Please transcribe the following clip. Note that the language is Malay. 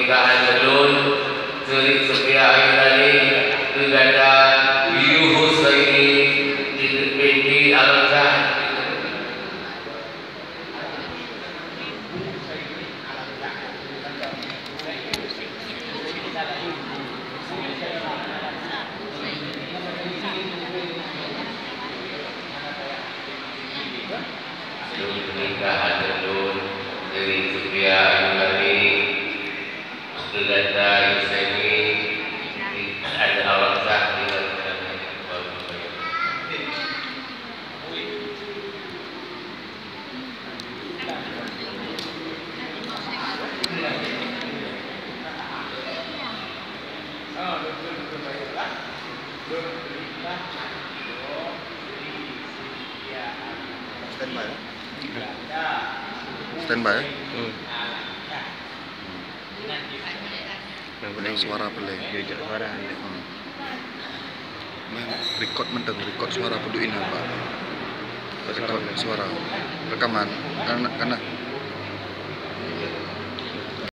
pernikahan Belun Seri Sofia Ayudani Negara Yuhus ini binti Al-Zah. Pernikahan Belun Seri Sofia Ayudani Negara Yusaini ada Al-Zah di dalam standby. Standby. Yang suara pelai. Jujur suara. Record menteng, record suara peduin apa? Record suara rekaman. Karena